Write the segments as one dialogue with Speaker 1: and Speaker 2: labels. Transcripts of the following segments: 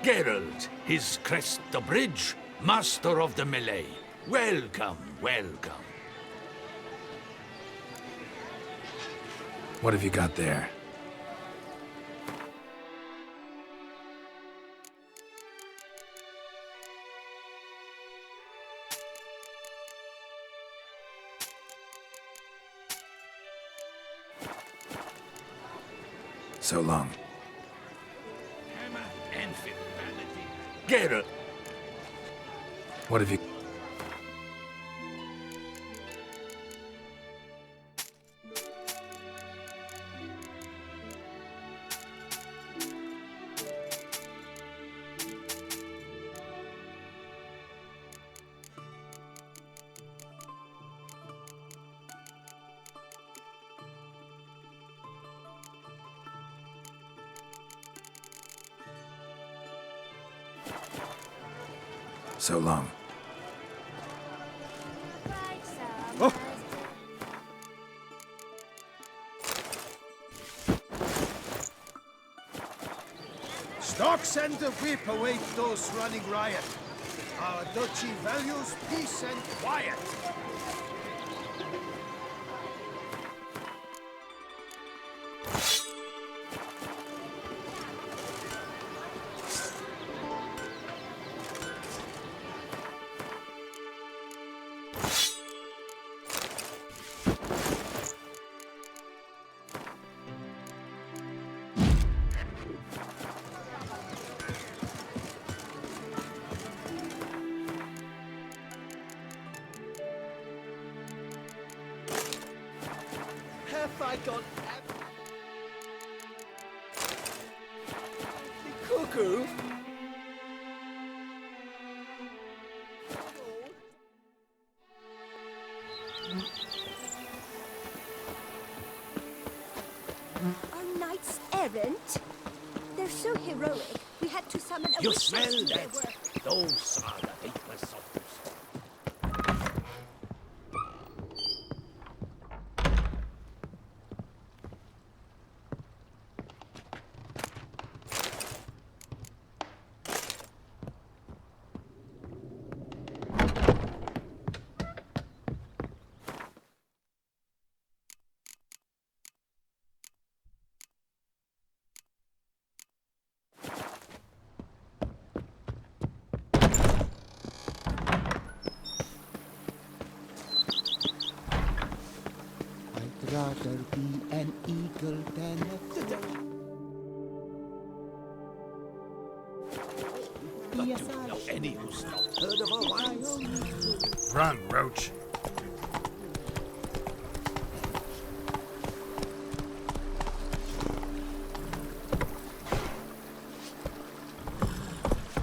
Speaker 1: Geralt, his crest the bridge, master of the melee. Welcome, welcome.
Speaker 2: What have you got there? So long.
Speaker 1: Hammer and finality. Geralt.
Speaker 2: What have you... So long.
Speaker 3: Oh.
Speaker 4: Stocks and the whip await those running riot. Our duchy values peace and quiet.
Speaker 3: Have I got the cuckoo?
Speaker 5: Our knights errant? They're so heroic, we had to summon a
Speaker 1: You
Speaker 5: witch
Speaker 1: smell
Speaker 5: to do their
Speaker 1: that?
Speaker 5: work.
Speaker 1: Those are the faithless souls.
Speaker 6: I'd rather be an eagle than a fool. Yes, I
Speaker 1: No, any who's not heard of our wines.
Speaker 2: Run, Roach.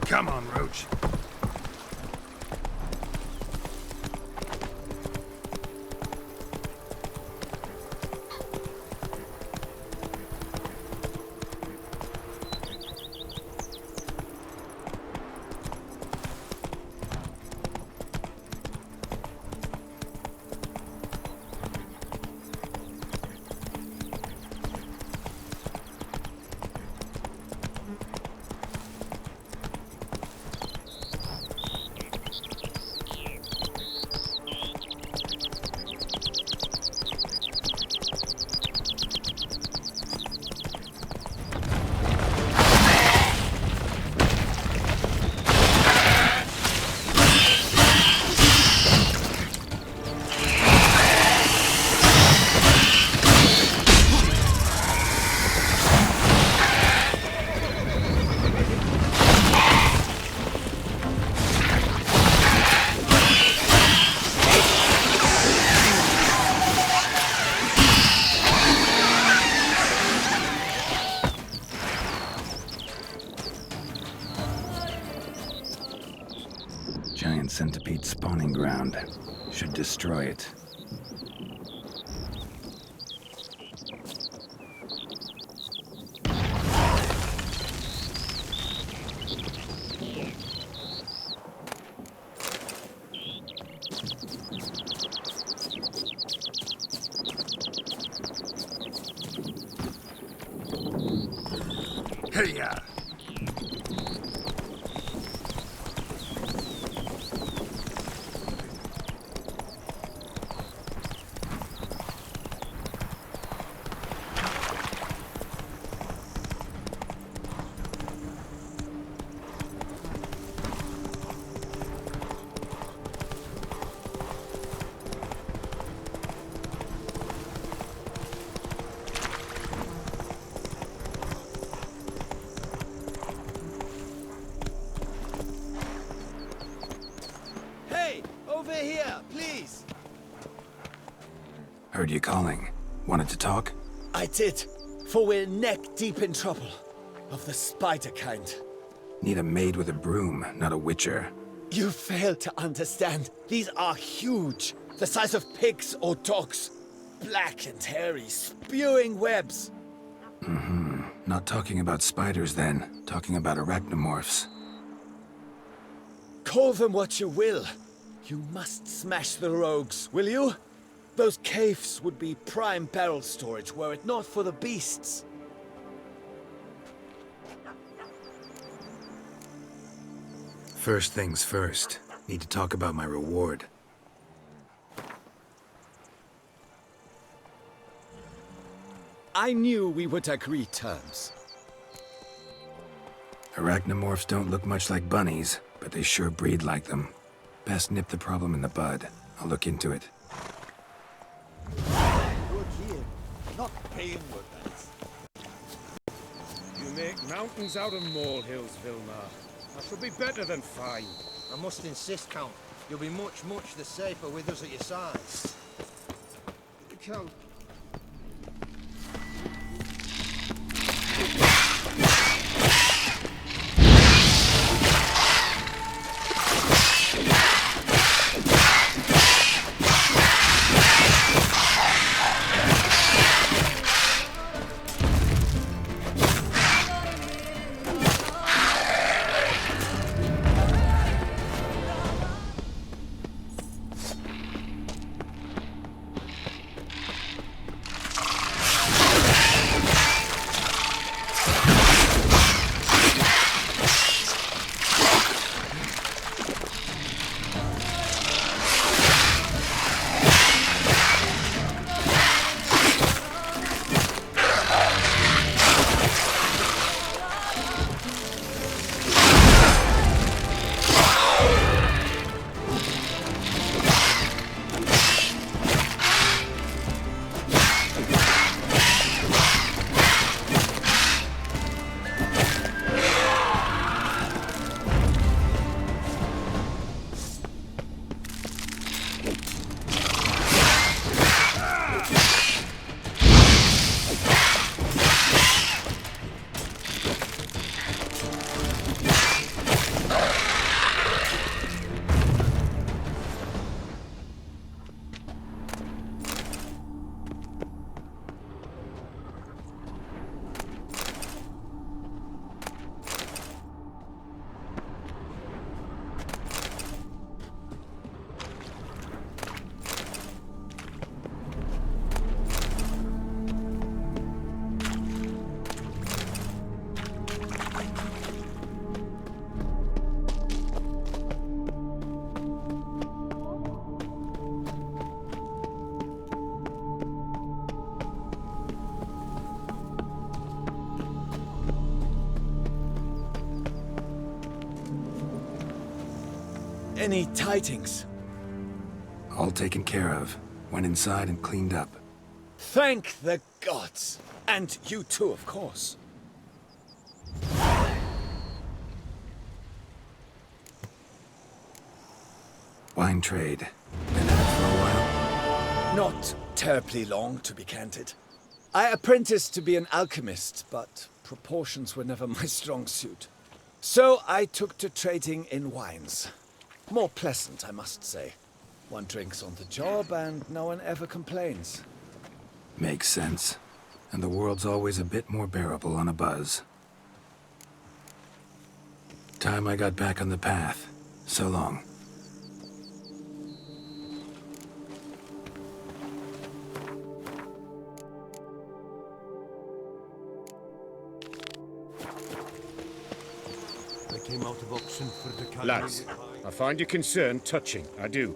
Speaker 2: Come on, Roach. Giant centipede spawning ground. Should destroy it. Hey-ya! Heard you calling. Wanted to talk?
Speaker 7: I did, for we're neck deep in trouble. Of the spider kind.
Speaker 2: Need a maid with a broom, not a witcher.
Speaker 7: You fail to understand. These are huge. The size of pigs or dogs. Black and hairy, spewing webs.
Speaker 2: Not talking about spiders then. Talking about arachnomorphs.
Speaker 7: Call them what you will. You must smash the rogues, will you? Those caves would be prime barrel storage were it not for the beasts.
Speaker 2: First things first. Need to talk about my reward.
Speaker 7: I knew we would agree terms.
Speaker 2: Arachnomorphs don't look much like bunnies, but they sure breed like them. Best nip the problem in the bud. I'll look into it.
Speaker 4: Look here. Not paying with that.
Speaker 8: You make mountains out of molehills, Vintner. That should be better than fine.
Speaker 4: I must insist, Count. You'll be much, much the safer with us at your side. Count.
Speaker 7: Any tidings?
Speaker 2: All taken care of. Went inside and cleaned up.
Speaker 7: Thank the gods. And you too, of course.
Speaker 2: Wine trade. Been at it for a while?
Speaker 7: Not terribly long, to be candid. I apprenticed to be an alchemist, but proportions were never my strong suit. So I took to trading in wines. More pleasant, I must say. One drinks on the job and no one ever complains.
Speaker 2: Makes sense. And the world's always a bit more bearable on a buzz. Time I got back on the path. So long.
Speaker 1: I came out of auction for the
Speaker 8: Lads, I find your concern touching, I do.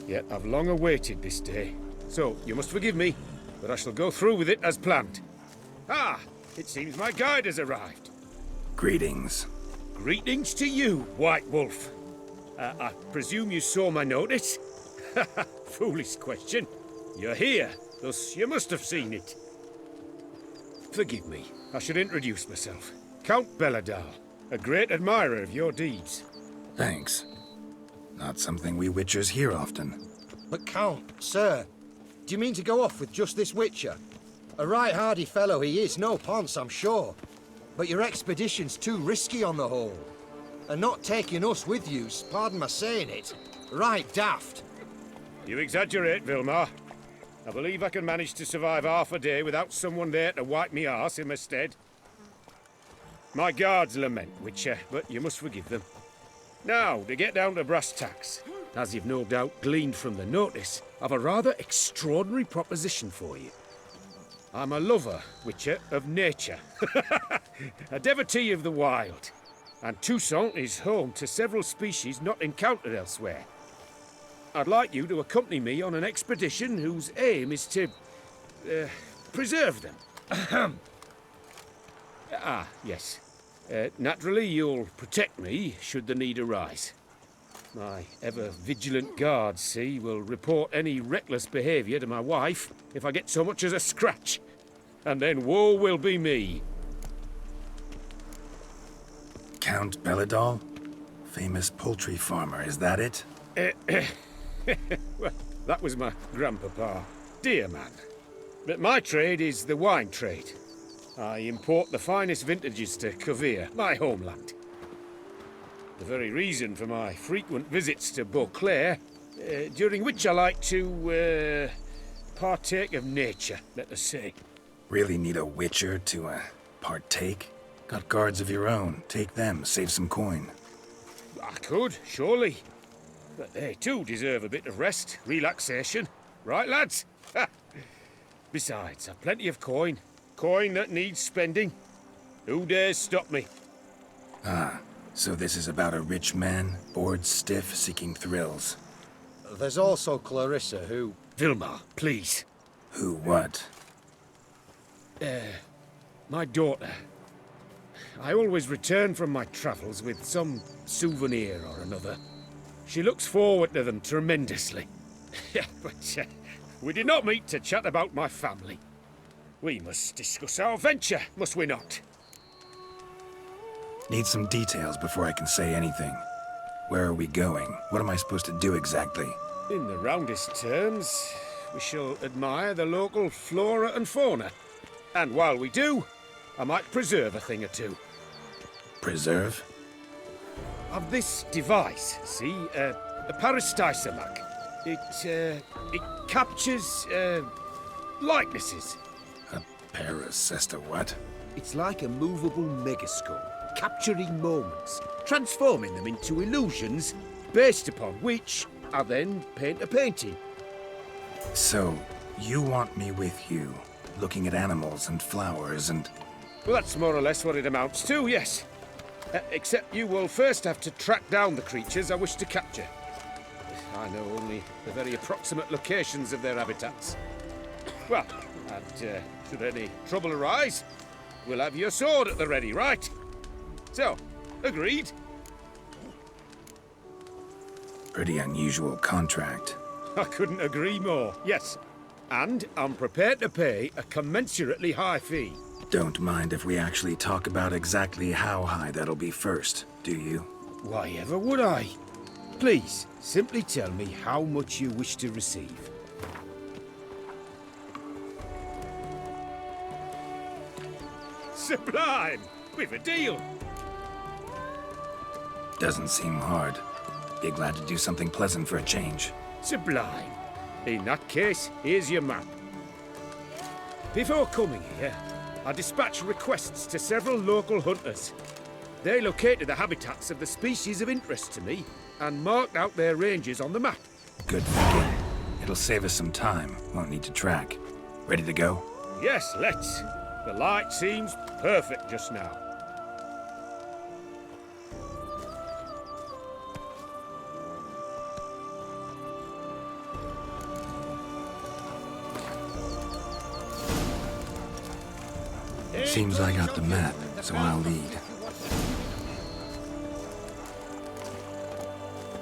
Speaker 8: Yet I've long awaited this day. So, you must forgive me, but I shall go through with it as planned. Ah, it seems my guide has arrived.
Speaker 2: Greetings.
Speaker 8: Greetings to you, White Wolf. I presume you saw my notice? Foolish question. You're here, thus you must have seen it. Forgive me, I should introduce myself. Count Belladal, a great admirer of your deeds.
Speaker 2: Thanks. Not something we witchers hear often.
Speaker 4: But Count, sir,
Speaker 9: Do you mean to go off with just this witcher? A right hardy fellow he is, no ponce, I'm sure. But your expedition's too risky on the whole. And not taking us with you's, pardon my saying it, right daft.
Speaker 8: You exaggerate, Vilmar. I believe I can manage to survive half a day without someone there to wipe me arse in my stead. My guards lament, Witcher, but you must forgive them. Now, to get down to brass tacks, as you've no doubt gleaned from the notice, I've a rather extraordinary proposition for you. I'm a lover, Witcher, of nature. A devotee of the wild. And Toussaint is home to several species not encountered elsewhere. I'd like you to accompany me on an expedition whose aim is to preserve them. Yes. Naturally, you'll protect me should the need arise. My ever-vigilant guards, see, will report any reckless behaviour to my wife if I get so much as a scratch. And then woe will be me.
Speaker 2: Count Belladol? Famous poultry farmer, is that it?
Speaker 8: Well, that was my grandpapa. Dear man. But my trade is the wine trade. I import the finest vintages to Covere, my homeland. The very reason for my frequent visits to Beauclair, during which I like to, partake of nature, let us say.
Speaker 2: Really need a witcher to, partake? Got guards of your own. Take them, save some coin.
Speaker 8: I could, surely. But they too deserve a bit of rest, relaxation. Right, lads? Besides, I've plenty of coin. Coin that needs spending. Who dares stop me?
Speaker 2: Ah, so this is about a rich man, bored stiff, seeking thrills.
Speaker 9: There's also Clarissa, who...
Speaker 8: Vilmar, please.
Speaker 2: Who what?
Speaker 8: My daughter. I always return from my travels with some souvenir or another. She looks forward to them tremendously. But we did not meet to chat about my family. We must discuss our venture, must we not?
Speaker 2: Need some details before I can say anything. Where are we going? What am I supposed to do exactly?
Speaker 8: In the roundest terms, we shall admire the local flora and fauna. And while we do, I might preserve a thing or two.
Speaker 2: Preserve?
Speaker 8: Of this device, see, a Parastisomac. It captures, likenesses.
Speaker 2: A paracesta what?
Speaker 8: It's like a movable megascope, capturing moments, transforming them into illusions, based upon which I then paint a painting.
Speaker 2: So, you want me with you, looking at animals and flowers and...
Speaker 8: Well, that's more or less what it amounts to, yes. Except you will first have to track down the creatures I wish to capture. I know only the very approximate locations of their habitats. Well, and should any trouble arise, we'll have your sword at the ready, right? So, agreed?
Speaker 2: Pretty unusual contract.
Speaker 8: I couldn't agree more, yes. And I'm prepared to pay a commensurately high fee.
Speaker 2: Don't mind if we actually talk about exactly how high that'll be first, do you?
Speaker 8: Why ever would I? Please, simply tell me how much you wish to receive. Sublime! We've a deal!
Speaker 2: Doesn't seem hard. Be glad to do something pleasant for a change.
Speaker 8: Sublime. In that case, here's your map. Before coming here, I dispatched requests to several local hunters. They located the habitats of the species of interest to me and marked out their ranges on the map.
Speaker 2: Good thinking. It'll save us some time. Won't need to track. Ready to go?
Speaker 8: Yes, let's. The light seems perfect just now.
Speaker 2: Seems I got the map, so I'll lead.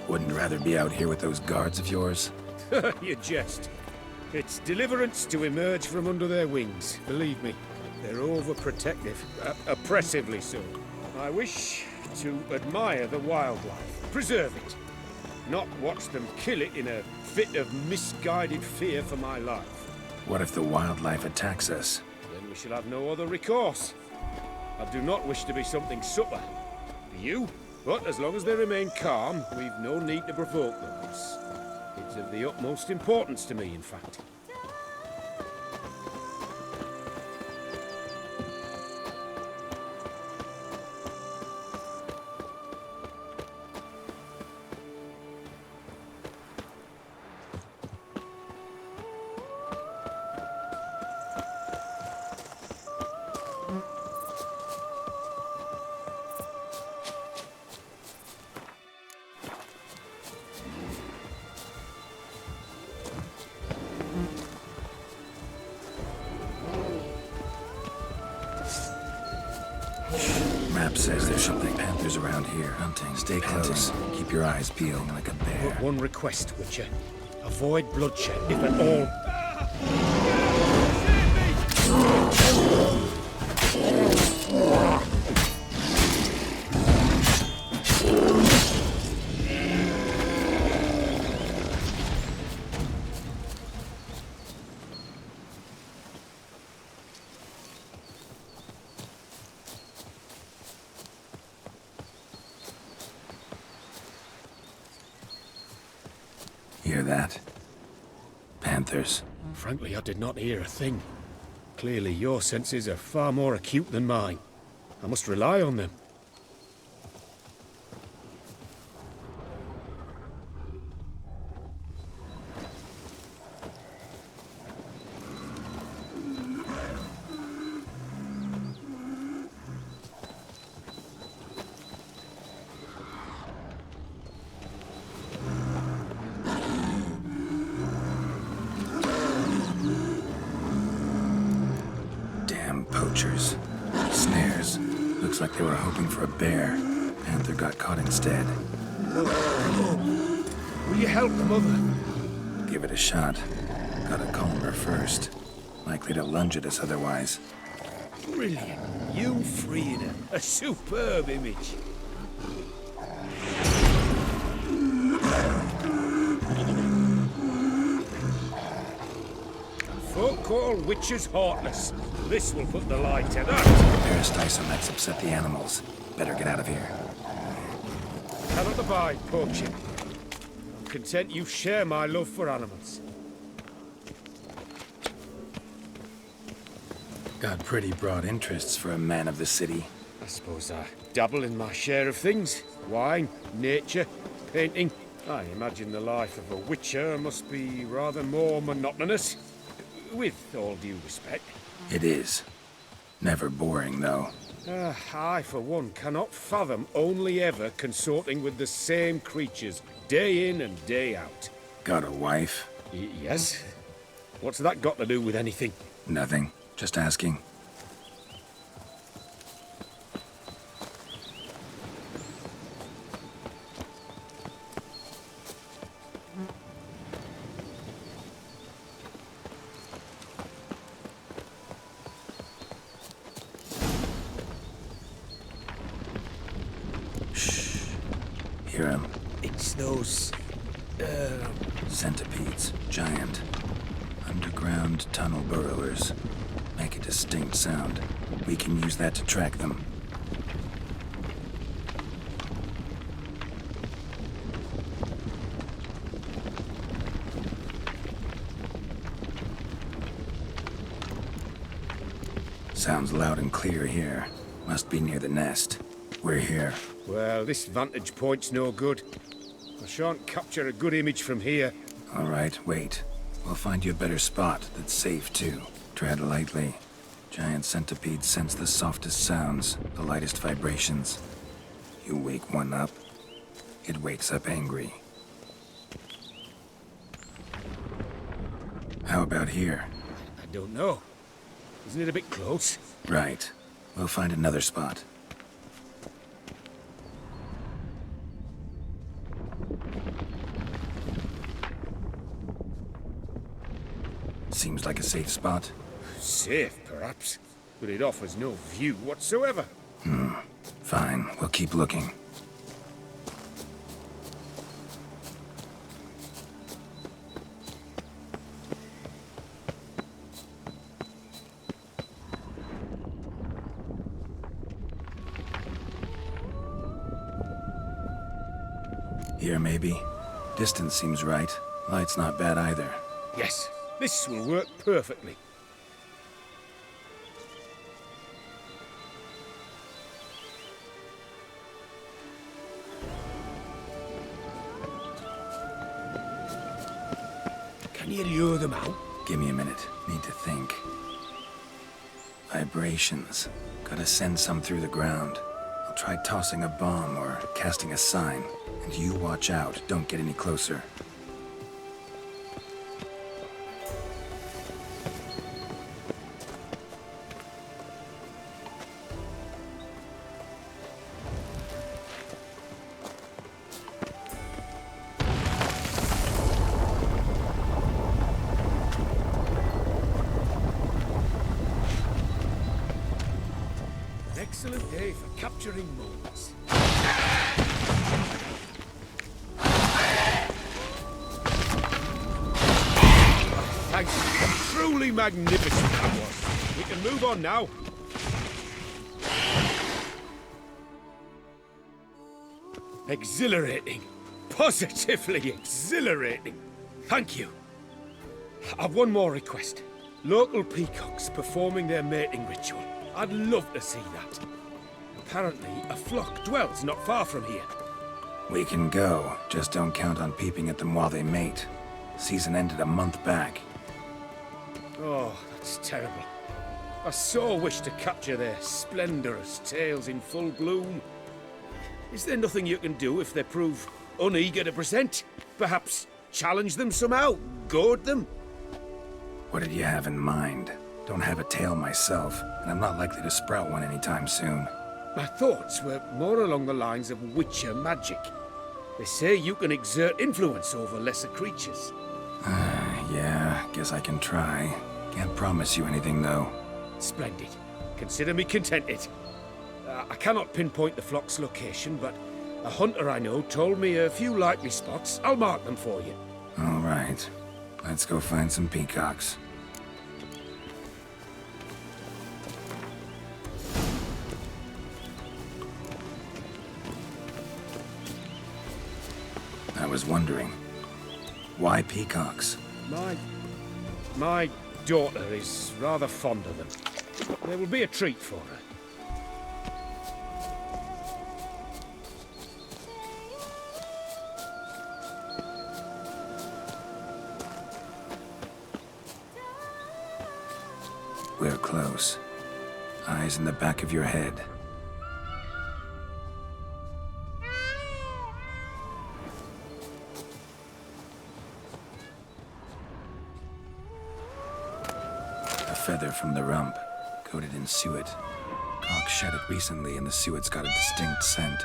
Speaker 2: Wouldn't rather be out here with those guards of yours?
Speaker 8: You jest. It's deliverance to emerge from under their wings, believe me. They're overprotective, oppressively so. I wish to admire the wildlife, preserve it, not watch them kill it in a fit of misguided fear for my life.
Speaker 2: What if the wildlife attacks us?
Speaker 8: Then we shall have no other recourse. I do not wish to be something subtler. Do you? But as long as they remain calm, we've no need to provoke them. It's of the utmost importance to me, in fact.
Speaker 2: Map says there's something panthers around here hunting. Stay close. Keep your eyes peeled like a bear.
Speaker 8: But one request, Witcher. Avoid bloodshed, if at all.
Speaker 2: Hear that? Panthers.
Speaker 8: Frankly, I did not hear a thing. Clearly, your senses are far more acute than mine. I must rely on them.
Speaker 2: Poachers. Snares. Looks like they were hoping for a bear. Panther got caught instead.
Speaker 8: Will you help the mother?
Speaker 2: Give it a shot. Gotta calm her first. Likely to lunge at us otherwise.
Speaker 8: Brilliant. You freeing her. A superb image. Folk call witches heartless. This will put the light to that.
Speaker 2: Parastisomets upset the animals. Better get out of here.
Speaker 8: Cannot abide poaching. I'm content you share my love for animals.
Speaker 2: Got pretty broad interests for a man of the city.
Speaker 8: I suppose I dabble in my share of things. Wine, nature, painting. I imagine the life of a witcher must be rather more monotonous. With all due respect.
Speaker 2: It is. Never boring, though.
Speaker 8: I, for one, cannot fathom only ever consorting with the same creatures, day in and day out.
Speaker 2: Got a wife?
Speaker 8: Yes? What's that got to do with anything?
Speaker 2: Nothing. Just asking. Hear him.
Speaker 8: It's those...
Speaker 2: Centipedes. Giant. Underground tunnel burrowers. Make a distinct sound. We can use that to track them. Sounds loud and clear here. Must be near the nest. We're here.
Speaker 8: Well, this vantage point's no good. I shan't capture a good image from here.
Speaker 2: All right, wait. We'll find you a better spot that's safe, too. Tread lightly. Giant centipedes sense the softest sounds, the lightest vibrations. You wake one up, it wakes up angry. How about here?
Speaker 8: I don't know. Isn't it a bit close?
Speaker 2: Right. We'll find another spot. Seems like a safe spot.
Speaker 8: Safe, perhaps. But it offers no view whatsoever.
Speaker 2: Fine, we'll keep looking. Here, maybe? Distance seems right. Light's not bad either.
Speaker 8: Yes, this will work perfectly. Can you lure them out?
Speaker 2: Give me a minute. Need to think. Vibrations. Gotta send some through the ground. I'll try tossing a bomb or casting a sign. And you watch out. Don't get any closer.
Speaker 8: Excellent day for capturing moles. Thanks. Truly magnificent that was. We can move on now. Exhilarating. Positively exhilarating. Thank you. I've one more request. Local peacocks performing their mating ritual. I'd love to see that. Apparently, a flock dwells not far from here.
Speaker 2: We can go. Just don't count on peeping at them while they mate. Season ended a month back.
Speaker 8: Oh, that's terrible. I so wish to capture their splendorous tails in full bloom. Is there nothing you can do if they prove uneager to present? Perhaps challenge them somehow? Goad them?
Speaker 2: What did you have in mind? Don't have a tail myself, and I'm not likely to sprout one anytime soon.
Speaker 8: My thoughts were more along the lines of witcher magic. They say you can exert influence over lesser creatures.
Speaker 2: Yeah, guess I can try. Can't promise you anything, though.
Speaker 8: Splendid. Consider me contented. I cannot pinpoint the flock's location, but a hunter I know told me a few likely spots. I'll mark them for you.
Speaker 2: All right. Let's go find some peacocks. I was wondering, why peacocks?
Speaker 8: My daughter is rather fond of them. They will be a treat for her.
Speaker 2: We're close. Eyes in the back of your head. A feather from the rump, coated in suet. Cock shed it recently and the suet's got a distinct scent.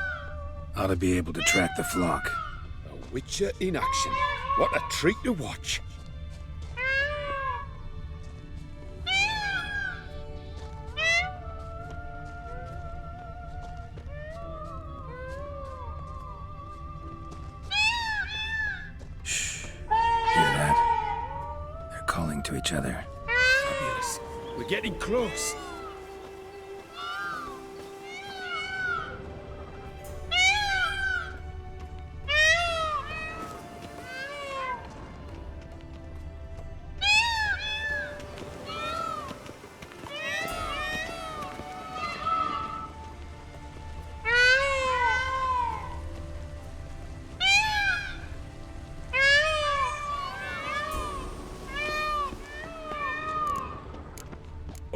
Speaker 2: Ought to be able to track the flock.
Speaker 8: A witcher in action. What a treat to watch.
Speaker 2: To each other.
Speaker 8: Fabulous. We're getting close.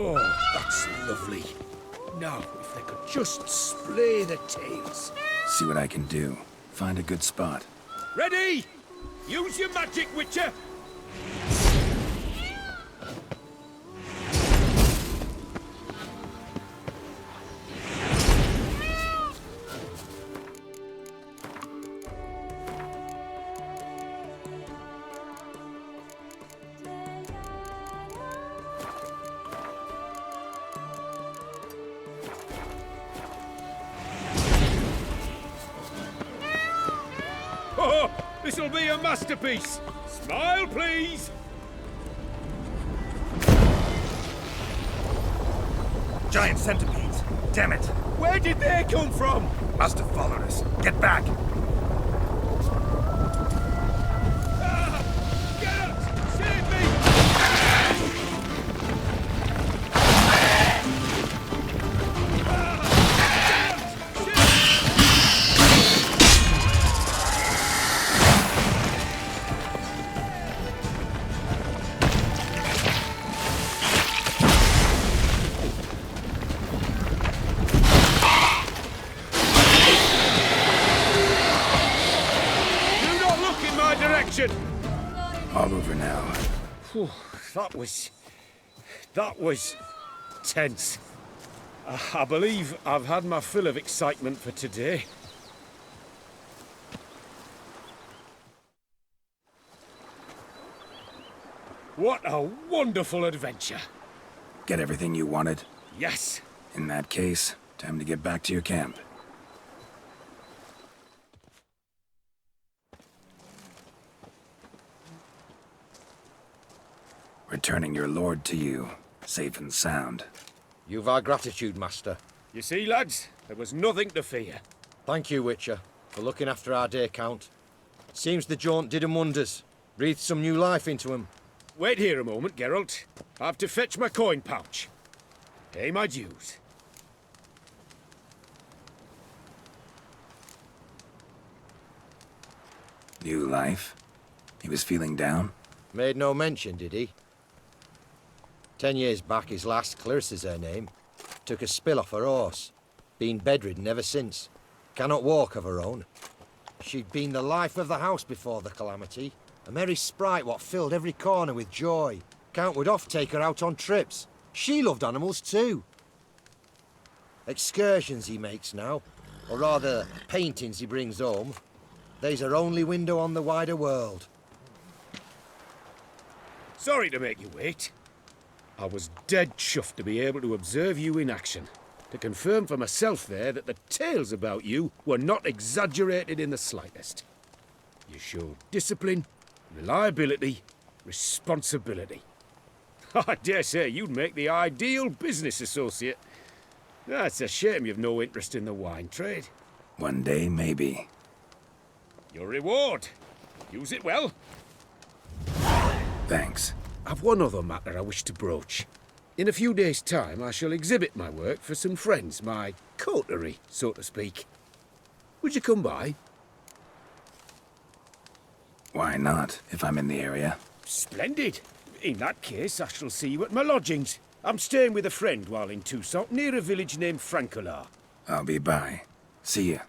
Speaker 8: Oh, that's lovely. Now, if they could just splay the tails.
Speaker 2: See what I can do. Find a good spot.
Speaker 8: Ready? Use your magic, Witcher! Oh, this'll be a masterpiece! Smile, please!
Speaker 2: Giant centipedes! Damn it!
Speaker 8: Where did they come from?
Speaker 2: Must have followed us. Get back!
Speaker 8: Geralt! Save me! Do not look in my direction!
Speaker 2: All over now.
Speaker 8: Whew, that was tense. I believe I've had my fill of excitement for today. What a wonderful adventure.
Speaker 2: Get everything you wanted?
Speaker 8: Yes.
Speaker 2: In that case, time to get back to your camp. Returning your lord to you, safe and sound.
Speaker 9: You've our gratitude, Master.
Speaker 8: You see, lads, there was nothing to fear.
Speaker 9: Thank you, Witcher, for looking after our day count. Seems the jaunt did 'em wonders. Breathed some new life into 'em.
Speaker 8: Wait here a moment, Geralt. I have to fetch my coin pouch. Pay my dues.
Speaker 2: New life? He was feeling down?
Speaker 9: Made no mention, did he? 10 years back, his last, Clarissa's her name, took a spill off her horse. Been bedridden ever since. Cannot walk of her own. She'd been the life of the house before the calamity. A merry sprite what filled every corner with joy. Count would oft take her out on trips. She loved animals too. Excursions he makes now, or rather paintings he brings home. They's her only window on the wider world.
Speaker 8: Sorry to make you wait. I was dead chuffed to be able to observe you in action. To confirm for myself there that the tales about you were not exaggerated in the slightest. You showed discipline, reliability, responsibility. I dare say you'd make the ideal business associate. It's a shame you've no interest in the wine trade.
Speaker 2: One day, maybe.
Speaker 8: Your reward. Use it well.
Speaker 2: Thanks.
Speaker 8: I've one other matter I wish to broach. In a few days' time, I shall exhibit my work for some friends, my coterie, so to speak. Would you come by?
Speaker 2: Why not, if I'm in the area?
Speaker 8: Splendid. In that case, I shall see you at my lodgings. I'm staying with a friend while in Tucson, near a village named Francolar.
Speaker 2: I'll be by. See ya.